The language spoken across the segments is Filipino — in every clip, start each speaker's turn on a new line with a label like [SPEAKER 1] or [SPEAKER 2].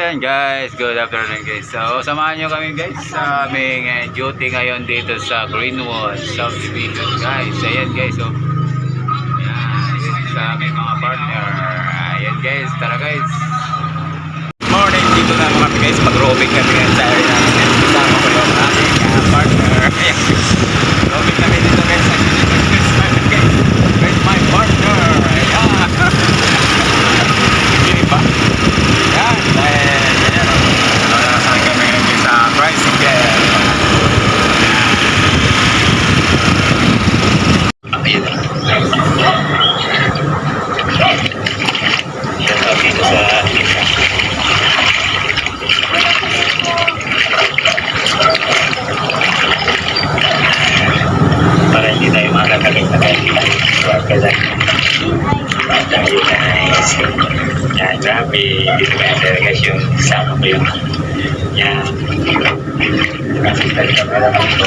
[SPEAKER 1] ayan guys, good afternoon guys. So, samahan nyo kami guys sa aming duty ngayon dito sa Greenwood Subdivision guys. Ayan guys, so ayan, sa aming mga partner. Ayan guys, tara guys. Morning, dito na mga guys, mag-roaming kami guys sa area namin. Kasama ko yung aming partner. Ayan guys, roaming kami dito guys. Guys, my partner. Ayan. Hindi pa. Yan, dahil yan. Nakasakay kami ngayon sa tricycle. Ayan. Yan, dito sa para hindi tayo makakagay na kayo kailan tayo guys. Yan, grabe dito ba yung delegasyon kasama ko yun. Yan, kasi talaga pala ito.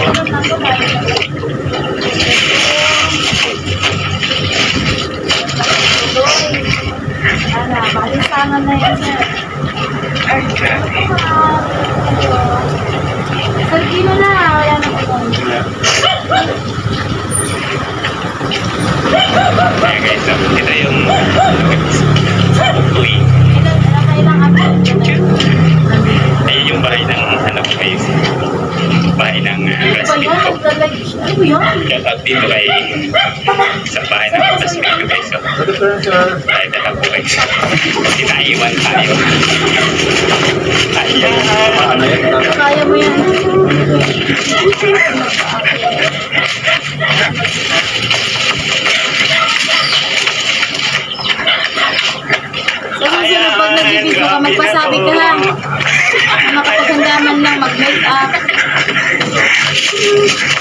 [SPEAKER 2] Balisangan na yan, sir.
[SPEAKER 1] Ay, grabe.
[SPEAKER 2] Sir, kino na. Wala na po.
[SPEAKER 1] Ayan guys, so, ito yung uy. Ayun yung bahay ng ano ko kayo. Bahay ng classmate ko. Shout out dito kay sa bahay ng classmate ko guys. So, ay dala po guys. Sinaiwan tayo. Ayan.
[SPEAKER 2] Kaya mo yan. So, susunod pag nag-video ka, magpasabi ka lang. Makapaganda man lang, mag-make up.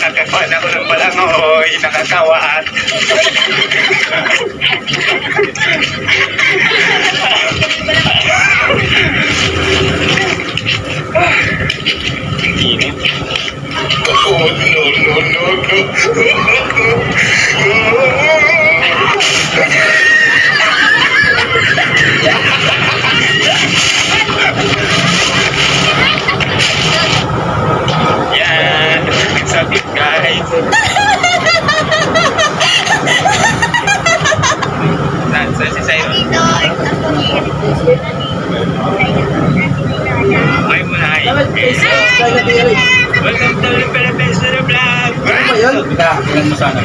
[SPEAKER 1] Nakakakuha na ko ng palangoy. Nakakawaan. Init. Oh, yan, sakit guys. Saan si Sayo? Ay mo na ay. Welcome to the Philippines to the vlog. Ilan mo sana?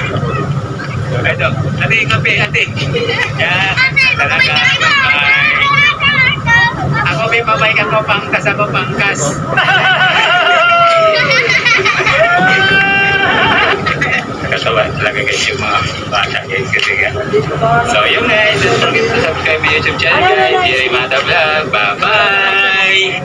[SPEAKER 1] Ito, ate, kape, ate. Yan, talaga. Bye. Ako may pabaikan ko pangkas, ako pangkas. Nakatawa talaga guys yung mga bata guys kasi nga. So yun guys, don't forget to subscribe my YouTube channel guys. Jerry Mata Vlog. Bye bye!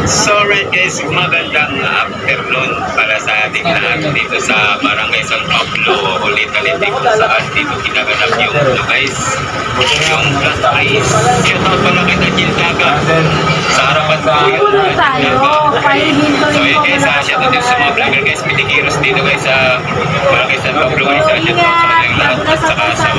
[SPEAKER 1] So right guys, magandang afternoon para sa ating lahat dito sa Barangay San Pablo, Ulit-Ulit kung saan dito kinaganap yung guys, yung plus ice. Shout out pala kay Daniel Daga sa harapan ko yun. So yun guys, shout out sa mga vlogger guys, Pitikiros dito guys sa Barangay San Pablo guys, shout out sa kanilang lahat at saka sa